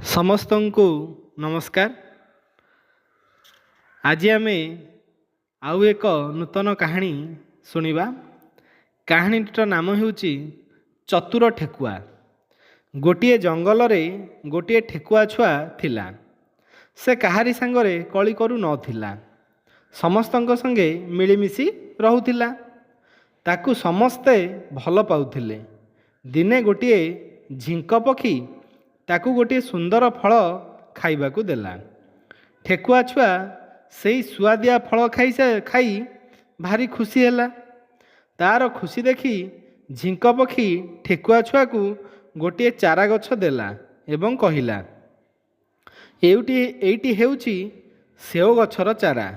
ସମସ୍ତଙ୍କୁ ନମସ୍କାର। ଆଜି ଆମେ ଆଉ ଏକ ନୂତନ କାହାଣୀ ଶୁଣିବା। କାହାଣୀଟିର ନାମ ହେଉଛି ଚତୁର ଠେକୁଆ। ଗୋଟିଏ ଜଙ୍ଗଲରେ ଗୋଟିଏ ଠେକୁଆ ଛୁଆ ଥିଲା। ସେ କାହାରି ସାଙ୍ଗରେ କଳି କରୁନଥିଲା, ସମସ୍ତଙ୍କ ସଙ୍ଗେ ମିଳିମିଶି ରହୁଥିଲା। ତାକୁ ସମସ୍ତେ ଭଲ ପାଉଥିଲେ। ଦିନେ ଗୋଟିଏ ଝିଙ୍କ ପକ୍ଷୀ ତାକୁ ଗୋଟିଏ ସୁନ୍ଦର ଫଳ ଖାଇବାକୁ ଦେଲା। ଠେକୁଆ ଛୁଆ ସେଇ ସୁଆଦିଆ ଫଳ ଖାଇ ଭାରି ଖୁସି ହେଲା। ତାର ଖୁସି ଦେଖି ଝିଙ୍କ ପକ୍ଷୀ ଠେକୁଆ ଛୁଆକୁ ଗୋଟିଏ ଚାରା ଗଛ ଦେଲା ଏବଂ କହିଲା, ଏଇଟି ହେଉଛି ସେଓ ଗଛର ଚାରା।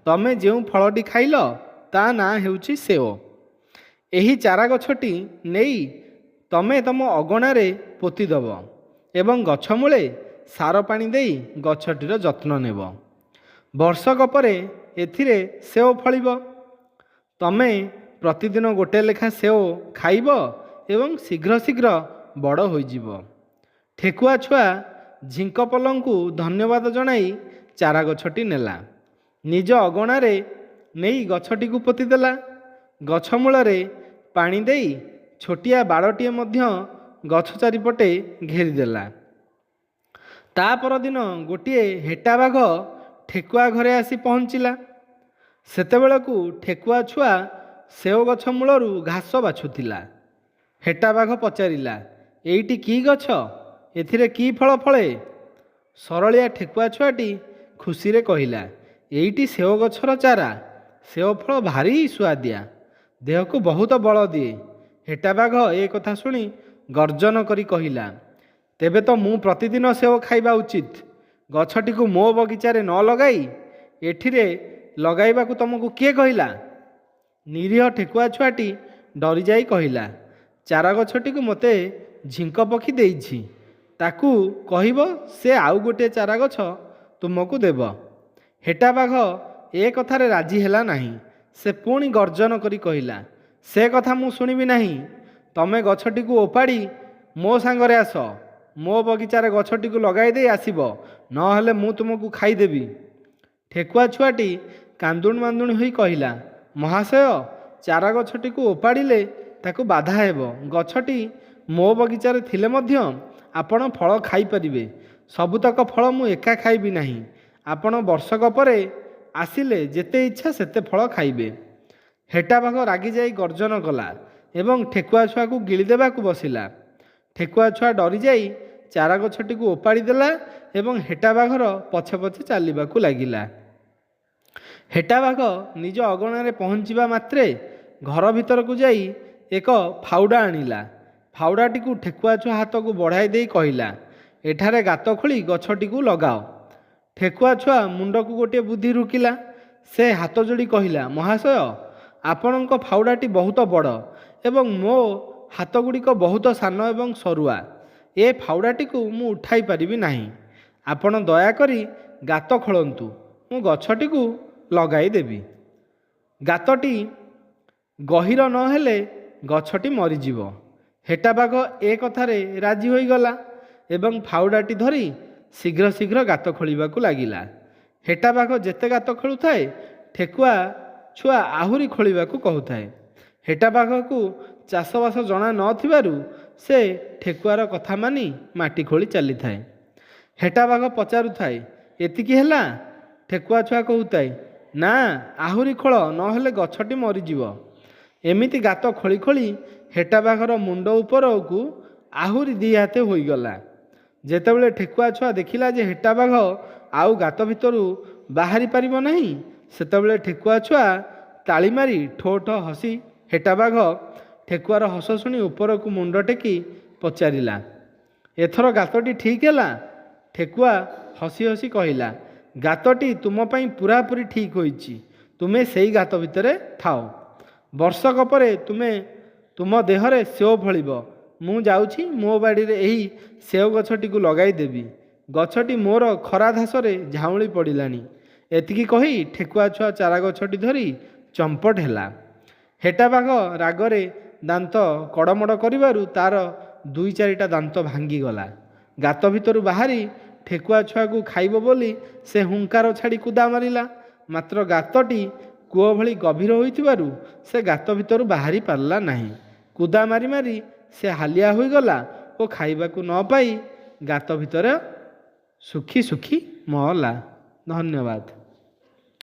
ତମେ ଯେଉଁ ଫଳଟି ଖାଇଲ ତା ନାଁ ହେଉଛି ସେଓ। ଏହି ଚାରା ଗଛଟି ନେଇ ତମେ ତମ ଅଗଣାରେ ପୋତିଦେବ ଏବଂ ଗଛ ମୂଳେ ସାର ପାଣି ଦେଇ ଗଛଟିର ଯତ୍ନ ନେବ। ବର୍ଷକ ପରେ ଏଥିରେ ସେଓ ଫଳିବ। ତମେ ପ୍ରତିଦିନ ଗୋଟେ ଲେଖା ସେଓ ଖାଇବ ଏବଂ ଶୀଘ୍ର ଶୀଘ୍ର ବଡ଼ ହୋଇଯିବ। ଠେକୁଆ ଛୁଆ ଝିଙ୍କ ପଲଙ୍କୁ ଧନ୍ୟବାଦ ଜଣାଇ ଚାରା ଗଛଟି ନେଲା। ନିଜ ଅଗଣାରେ ନେଇ ଗଛଟିକୁ ପୋତିଦେଲା। ଗଛ ମୂଳରେ ପାଣି ଦେଇ ଛୋଟିଆ ବାଡ଼ଟିଏ ମଧ୍ୟ ଗଛ ଚାରିପଟେ ଘେରିଦେଲା। ତା ପରଦିନ ଗୋଟିଏ ହେଟା ବାଘ ଠେକୁଆ ଘରେ ଆସି ପହଞ୍ଚିଲା। ସେତେବେଳକୁ ଠେକୁଆ ଛୁଆ ସେଓ ଗଛ ମୂଳରୁ ଘାସ ବାଛୁଥିଲା। ହେଟା ବାଘ ପଚାରିଲା, ଏଇଟି କି ଗଛ? ଏଥିରେ କି ଫଳ ଫଳେ? ସରଳିଆ ଠେକୁଆ ଛୁଆଟି ଖୁସିରେ କହିଲା, ଏଇଟି ସେଓ ଗଛର ଚାରା। ସେଓ ଫଳ ଭାରି ସୁଆଦିଆ, ଦେହକୁ ବହୁତ ବଳ ଦିଏ। ହେଟା ବାଘ ଏ କଥା ଶୁଣି ଗର୍ଜନ କରି କହିଲା, ତେବେ ତ ମୁଁ ପ୍ରତିଦିନ ସେଓ ଖାଇବା ଉଚିତ। ଗଛଟିକୁ ମୋ ବଗିଚାରେ ନ ଲଗାଇ ଏଠିରେ ଲଗାଇବାକୁ ତମକୁ କିଏ କହିଲା? ନିରୀହ ଠେକୁଆ ଛୁଆଟି ଡରିଯାଇ କହିଲା, ଚାରା ଗଛଟିକୁ ମୋତେ ଝିଙ୍କ ପକ୍ଷୀ ଦେଇଛି। ତାକୁ କହିବ ସେ ଆଉ ଗୋଟିଏ ଚାରା ଗଛ ତୁମକୁ ଦେବ। ହେଟା ବାଘ ଏ କଥାରେ ରାଜି ହେଲା ନାହିଁ। ସେ ପୁଣି ଗର୍ଜନ କରି କହିଲା, ସେ କଥା ମୁଁ ଶୁଣିବି ନାହିଁ। ତମେ ଗଛଟିକୁ ଓପାଡ଼ି ମୋ ସାଙ୍ଗରେ ଆସ। ମୋ ବଗିଚାରେ ଗଛଟିକୁ ଲଗାଇ ଦେଇ ଆସିବ, ନହେଲେ ମୁଁ ତୁମକୁ ଖାଇଦେବି। ଠେକୁଆ ଛୁଆଟି କାନ୍ଦୁଣୁ ମାନ୍ଦୁଣୁ ହୋଇ କହିଲା, ମହାଶୟ, ଚାରା ଗଛଟିକୁ ଓପାଡ଼ିଲେ ତାକୁ ବାଧା ହେବ। ଗଛଟି ମୋ ବଗିଚାରେ ଥିଲେ ମଧ୍ୟ ଆପଣ ଫଳ ଖାଇପାରିବେ। ସବୁତକ ଫଳ ମୁଁ ଏକା ଖାଇବି ନାହିଁ। ଆପଣ ବର୍ଷକ ପରେ ଆସିଲେ ଯେତେ ଇଚ୍ଛା ସେତେ ଫଳ ଖାଇବେ। ହେଟା ବାଘ ରାଗିଯାଇ ଗର୍ଜନ କଲା ଏବଂ ଠେକୁଆ ଛୁଆକୁ ଗିଳିଦେବାକୁ ବସିଲା। ଠେକୁଆ ଛୁଆ ଡରିଯାଇ ଚାରା ଗଛଟିକୁ ଓପାଡ଼ି ଦେଲା ଏବଂ ହେଟା ବାଘର ପଛେ ପଛେ ଚାଲିବାକୁ ଲାଗିଲା। ହେଟା ବାଘ ନିଜ ଅଗଣାରେ ପହଞ୍ଚିବା ମାତ୍ରେ ଘର ଭିତରକୁ ଯାଇ ଏକ ଫାଉଡ଼ା ଆଣିଲା। ଫାଉଡ଼ାଟିକୁ ଠେକୁଆ ଛୁଆ ହାତକୁ ବଢ଼ାଇ ଦେଇ କହିଲା, ଏଠାରେ ଗାତ ଖୋଳି ଗଛଟିକୁ ଲଗାଅ। ଠେକୁଆ ଛୁଆ ମୁଣ୍ଡକୁ ଗୋଟିଏ ବୁଦ୍ଧି ଢୁକିଲା। ସେ ହାତ ଯୋଡ଼ି କହିଲା, ମହାଶୟ, ଆପଣଙ୍କ ଫାଉଡ଼ାଟି ବହୁତ ବଡ଼ ଏବଂ ମୋ ହାତଗୁଡ଼ିକ ବହୁତ ସାନ ଏବଂ ସରୁଆ। ଏ ଫାଉଡ଼ାଟିକୁ ମୁଁ ଉଠାଇ ପାରିବି ନାହିଁ। ଆପଣ ଦୟାକରି ଗାତ ଖୋଳନ୍ତୁ, ମୁଁ ଗଛଟିକୁ ଲଗାଇ ଦେବି। ଗାତଟି ଗହୀର ନହେଲେ ଗଛଟି ମରିଯିବ। ହେଟା ବାଘ ଏ କଥାରେ ରାଜି ହୋଇଗଲା ଏବଂ ଫାଉଡ଼ାଟି ଧରି ଶୀଘ୍ର ଶୀଘ୍ର ଗାତ ଖୋଳିବାକୁ ଲାଗିଲା। ହେଟା ବାଘ ଯେତେ ଗାତ ଖୋଳୁଥାଏ, ଠେକୁଆ ଛୁଆ ଆହୁରି ଖୋଳିବାକୁ କହୁଥାଏ। ହେଟା ବାଘକୁ ଚାଷବାସ ଜଣା ନଥିବାରୁ ସେ ଠେକୁଆର କଥା ମାନି ମାଟି ଖୋଳି ଚାଲିଥାଏ। ହେଟା ବାଘ ପଚାରୁଥାଏ, ଏତିକି ହେଲା? ଠେକୁଆ ଛୁଆ କହୁଥାଏ, ନା, ଆହୁରି ଖୋଳ, ନହେଲେ ଗଛଟି ମରିଯିବ। ଏମିତି ଗାତ ଖୋଳି ଖୋଳି ହେଟା ବାଘର ମୁଣ୍ଡ ଉପରକୁ ଆହୁରି ଦି ହାତେ ହୋଇଗଲା। ଯେତେବେଳେ ଠେକୁଆ ଛୁଆ ଦେଖିଲା ଯେ ହେଟା ବାଘ ଆଉ ଗାତ ଭିତରୁ ବାହାରି ପାରିବ ନାହିଁ, ସେତେବେଳେ ଠେକୁଆ ଛୁଆ ତାଳି ମାରି ଠୋ ଠୋ ହସି ହେଟା ବାଘ ଠେକୁଆର ହସ ଶୁଣି ଉପରକୁ ମୁଣ୍ଡ ଟେକି ପଚାରିଲା, ଏଥର ଗାତଟି ଠିକ୍ ହେଲା? ଠେକୁଆ ହସି ହସି କହିଲା, ଗାତଟି ତୁମ ପାଇଁ ପୁରାପୁରି ଠିକ୍ ହୋଇଛି। ତୁମେ ସେଇ ଗାତ ଭିତରେ ଥାଅ। ବର୍ଷକ ପରେ ତୁମ ଦେହରେ ସେଓ ଫଳିବ। ମୁଁ ଯାଉଛି ମୋ ବାଡ଼ିରେ ଏହି ସେଓ ଗଛଟିକୁ ଲଗାଇ ଦେବି। ଗଛଟି ମୋର ଖରା ଧାସରେ ଝାଉଁଳି ପଡ଼ିଲାଣି। ଏତିକି କହି ଠେକୁଆ ଛୁଆ ଚାରା ଗଛଟି ଧରି ଚମ୍ପଟ ହେଲା। ହେଟା ବାଘ ରାଗରେ ଦାନ୍ତ କଡ଼ମଡ଼ କରିବାରୁ ତାର ଦୁଇ ଚାରିଟା ଦାନ୍ତ ଭାଙ୍ଗିଗଲା। ଗାତ ଭିତରୁ ବାହାରି ଠେକୁଆ ଛୁଆକୁ ଖାଇବ ବୋଲି ସେ ହୁଙ୍କାର ଛାଡ଼ି କୁଦା ମାରିଲା। ମାତ୍ର ଗାତଟି କୂଅ ଭଳି ଗଭୀର ହୋଇଥିବାରୁ ସେ ଗାତ ଭିତରୁ ବାହାରି ପାରିଲା ନାହିଁ। କୁଦା ମାରି ମାରି ସେ ହାଲିଆ ହୋଇଗଲା ଓ ଖାଇବାକୁ ନ ପାଇ ଗାତ ଭିତରେ ଶୁଖି ଶୁଖି ମଲା। ଧନ୍ୟବାଦ।